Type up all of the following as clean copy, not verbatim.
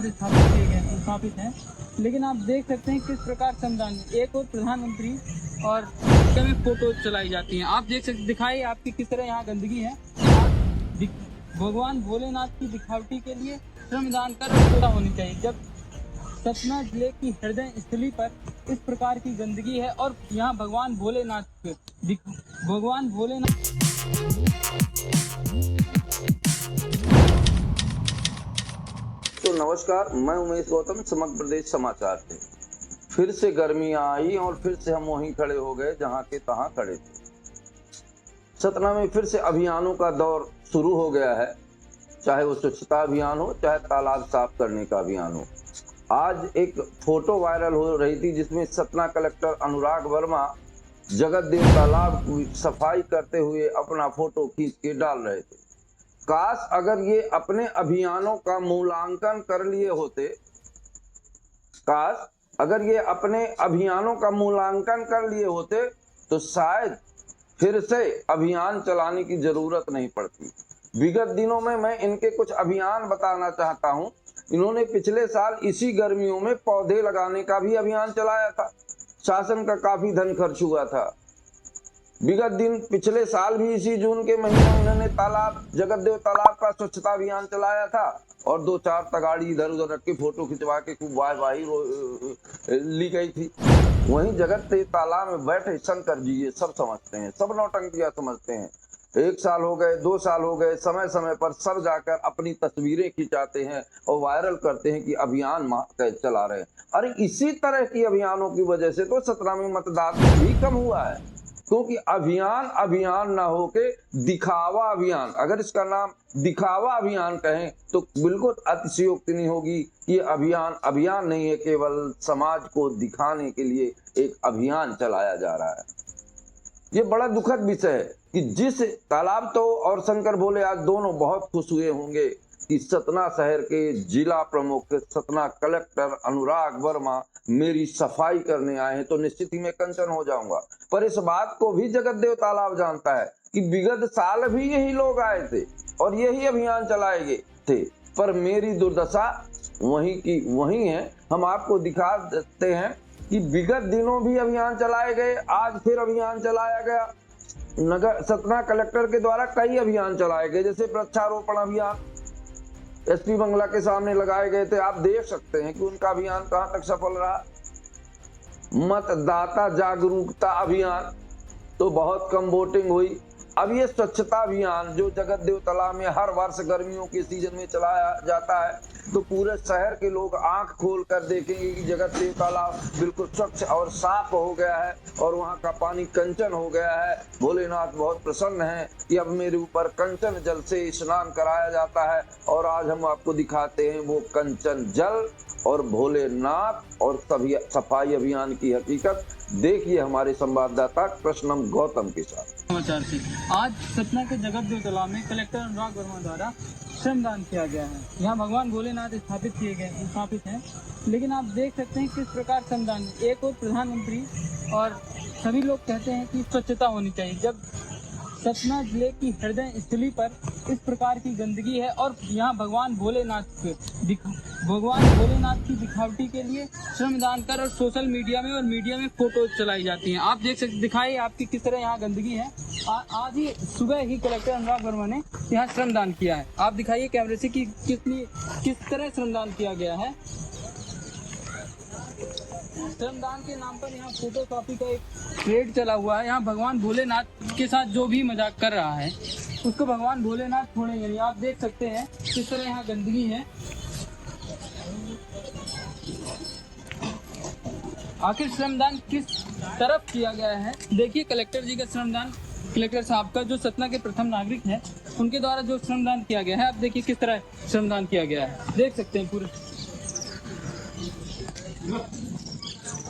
स्थापित किए गए स्थापित हैं, लेकिन आप देख सकते हैं किस प्रकार श्रमदान एक और प्रधानमंत्री और में फोटो चलाई जाती हैं। आप देख सकते दिखाइए आपकी किस तरह यहाँ गंदगी है। भगवान भोलेनाथ की दिखावटी के लिए श्रमदान कर पूरा होनी चाहिए। जब सतना जिले की हृदय स्थली पर इस प्रकार की गंदगी है और यहाँ भगवान भोलेनाथ तो नमस्कार, मैं उमेश गौतम, समग्र प्रदेश समाचार से। फिर से गर्मियां आई और फिर से हम वहीं खड़े हो गए जहां के तहां खड़े थे। सतना में फिर से अभियानों का दौर शुरू हो गया है, चाहे वो स्वच्छता अभियान हो, चाहे तालाब साफ करने का अभियान हो। आज एक फोटो वायरल हो रही थी जिसमें सतना कलेक्टर अनुराग वर्मा जगतदेव तालाब की सफाई करते हुए अपना फोटो खींच के डाल रहे थे। काश अगर ये अपने अभियानों का मूल्यांकन कर लिए होते, काश अगर ये अपने अभियानों का मूल्यांकन कर लिए होते तो शायद फिर से अभियान चलाने की जरूरत नहीं पड़ती। विगत दिनों में मैं इनके कुछ अभियान बताना चाहता हूं। इन्होंने पिछले साल इसी गर्मियों में पौधे लगाने का भी अभियान चलाया था। शासन का काफी धन खर्च हुआ था। विगत दिन पिछले साल भी इसी जून के महीने में इन्होंने जगतदेव तालाब का स्वच्छता अभियान चलाया था और 2-4 तगाड़ी इधर उधर रख के फोटो खिंचवा के खूब वाहवाही ली गई थी। वहीं जगतदेव तालाब में बैठे शंकर जी ये सब समझते हैं, सब नौटंकियां समझते हैं। 1 साल हो गए, 2 साल हो गए, समय समय पर सब जाकर अपनी तस्वीरें खिंचाते हैं और वायरल करते हैं कि अभियान चला रहे हैं। अरे इसी तरह की अभियानों की वजह से तो सतना में मतदान भी कम हुआ है, क्योंकि अभियान ना होके दिखावा अभियान, अगर इसका नाम दिखावा अभियान कहें तो बिल्कुल अतिशयोक्ति नहीं होगी। ये अभियान नहीं है, केवल समाज को दिखाने के लिए एक अभियान चलाया जा रहा है। ये बड़ा दुखद विषय है कि जिस तालाब तो और शंकर भोले आज दोनों बहुत खुश हुए होंगे कि सतना शहर के जिला प्रमुख सतना कलेक्टर अनुराग वर्मा मेरी सफाई करने आए हैं, तो निश्चित ही मैं कंचन हो जाऊंगा। पर इस बात को भी जगतदेव तालाब जानता है कि विगत साल भी यही लोग आए थे और यही अभियान चलाए गए थे, पर मेरी दुर्दशा वहीं की वहीं है। हम आपको दिखा देते हैं कि विगत दिनों भी अभियान चलाए गए, आज फिर अभियान चलाया गया। नगर सतना कलेक्टर के द्वारा कई अभियान चलाए गए, जैसे वृक्षारोपण अभियान एसपी बंगला के सामने लगाए गए थे। आप देख सकते हैं कि उनका अभियान कहां तक सफल रहा। मतदाता जागरूकता अभियान तो बहुत कम वोटिंग हुई। अब ये स्वच्छता अभियान जो जगतदेव तालाब में हर वर्ष गर्मियों के सीजन में चलाया जाता है, तो पूरे शहर के लोग आंख खोल कर देखेंगे कि जगतदेव तालाब बिल्कुल स्वच्छ और साफ हो गया है और वहाँ का पानी कंचन हो गया है। भोलेनाथ बहुत प्रसन्न हैं कि अब मेरे ऊपर कंचन जल से स्नान कराया जाता है। और आज हम आपको दिखाते हैं वो कंचन जल और भोलेनाथ और सफाई अभियान की हकीकत। देखिए हमारे संवाददाता कृष्णम गौतम के साथ। समाचार से आज सतना के जगतदेव तालाब में कलेक्टर अनुराग वर्मा द्वारा श्रमदान किया गया है। यहाँ भगवान भोलेनाथ स्थापित हैं, लेकिन आप देख सकते हैं किस प्रकार श्रमदान एक और प्रधानमंत्री और सभी लोग कहते हैं कि स्वच्छता होनी चाहिए। जब सतना जिले की हृदय स्थली पर इस प्रकार की गंदगी है और यहाँ भगवान भोलेनाथ की दिखावटी के लिए श्रमदान कर और सोशल मीडिया में फोटो चलाई जाती हैं। आप देख सकते दिखाइए आपकी किस तरह यहाँ गंदगी है। आज ही सुबह ही कलेक्टर अनुराग वर्मा ने यहाँ श्रमदान किया है। आप दिखाइए कैमरे से कि किस तरह श्रमदान किया गया है। श्रमदान के नाम पर यहाँ फोटोकॉपी का एक ट्रेड चला हुआ है। यहाँ भगवान भोलेनाथ के साथ जो भी मजाक कर रहा है उसको भगवान भोलेनाथ छोड़ेंगे नहीं। आप देख सकते हैं किस तरह यहाँ गंदगी है। आखिर श्रमदान किस तरफ किया गया है, देखिए कलेक्टर जी का श्रमदान, कलेक्टर साहब का जो सतना के प्रथम नागरिक हैं उनके द्वारा जो श्रमदान किया गया है। आप देखिए किस तरह श्रमदान किया गया है, देख सकते हैं पूरे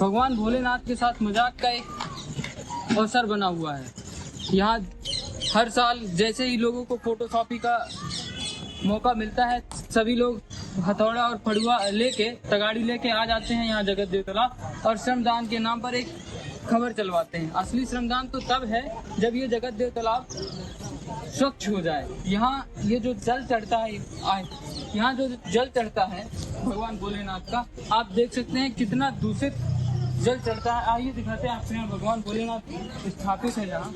भगवान भोलेनाथ के साथ मजाक का एक अवसर बना हुआ है। यहाँ हर साल जैसे ही लोगों को फोटोकॉपी का मौका मिलता है, सभी लोग हथौड़ा और फड़ुआ लेके तगाड़ी लेके आ जाते हैं यहाँ जगतदेव तालाब और श्रमदान के नाम पर एक खबर चलवाते हैं। असली श्रमदान तो तब है जब ये जगतदेव तालाब स्वच्छ हो जाए। यहाँ ये जो जल चढ़ता है यहाँ जो जल चढ़ता है भगवान भोलेनाथ का, आप देख सकते हैं कितना दूषित जल चढ़ता है। आइए दिखाते हैं आपको, यहाँ भगवान भोलेनाथ स्थापित है। यहाँ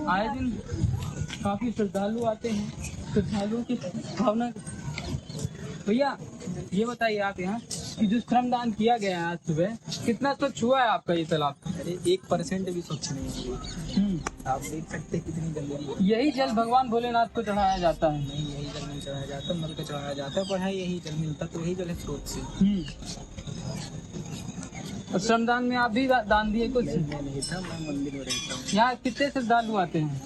आए दिन काफी श्रद्धालु आते हैं, श्रद्धालुओं की भावना। भैया ये बताइए आप यहाँ कि जो श्रमदान किया गया है आज सुबह, कितना स्वच्छ हुआ है आपका ये तालाब? अरे 1% भी स्वच्छ नहीं है। आप देख सकते हैं कितनी गंदगी। यही जल भगवान भोलेनाथ को चढ़ाया जाता है? नहीं, यही जल नहीं चढ़ाया जाता, नल का चढ़ाया जाता है, पर है यही जल मिलता तो यही जल है स्रोत से। और श्रमदान में आप भी दान दिए कुछ? मैं नहीं था, मैं मंदिर में रहता हूँ। यहाँ कितने श्रद्धालु आते हैं?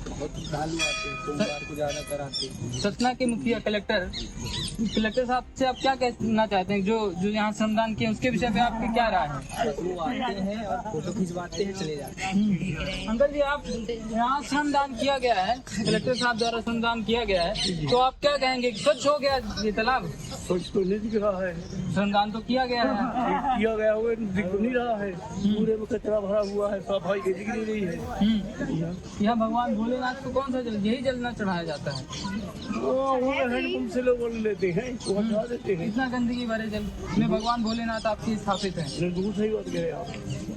बहुत श्रद्धालु आते हैं, सोमवार को ज्यादातर आते हैं। सतना के मुखिया कलेक्टर साहब से आप क्या कहना चाहते हैं, जो यहाँ श्रमदान किए उसके विषय पे आपकी क्या राय है? बस वो आते हैं और फोटो खिंचवाते हैं, चले जाते हैं। अंकल जी, आप यहाँ श्रमदान किया गया है, कलेक्टर साहब द्वारा श्रमदान किया गया है, तो आप क्या कहेंगे, स्वच्छ हो गया ये तालाब? स्वच्छ तो नहीं दिख रहा है, श्रमदान तो किया गया है। किया गया हुआ दिख नहीं रहा है, पूरे में कचरा भरा हुआ है, सफाई की दिख नहीं रही है। यहाँ भगवान भोलेनाथ को कौन सा जल, यही जल न चढ़ाया जाता है? वो हैंडपंप से लोग लेते हैं, वो हटा देते हैं। इतना गंदगी भरे जल में भगवान भोलेनाथ आपकी स्थापित है। बिल्कुल सही बात कह रहे हैं आप।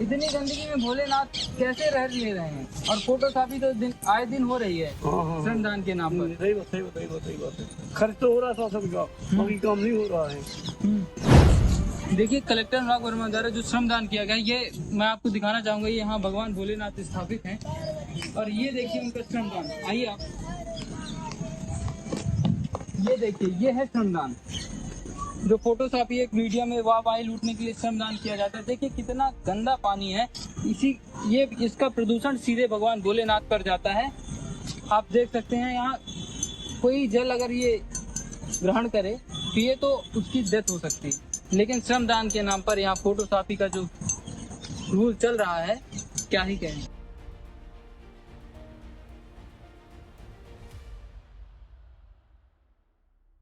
इतनी गंदगी में भोलेनाथ कैसे रह ले रहे हैं? और फोटोग्राफी तो आए दिन हो रही है हाँ। श्रमदान के नाम पर। सही बात, सही बात, सही बात, सही बात है। खर्च तो हो रहा था सबका, बाकी काम नहीं हो रहा है। देखिए, कलेक्टर अनुराग वर्मा द्वारा जो श्रमदान किया गया, ये मैं आपको दिखाना चाहूंगा। ये यहाँ भगवान भोलेनाथ स्थापित हैं और ये देखिए उनका श्रमदान। आइए आप, ये देखिए, ये है श्रमदान जो फोटोग्राफी एक मीडिया में वाहवाही लूटने के लिए श्रमदान किया जाता है। देखिए कितना गंदा पानी है, इसका प्रदूषण सीधे भगवान भोलेनाथ पर जाता है। आप देख सकते हैं यहाँ कोई जल अगर ये ग्रहण करे पिए तो उसकी डेथ हो सकती है, लेकिन श्रमदान के नाम पर यहाँ फोटोग्राफी का जो रूल चल रहा है, क्या ही कहें।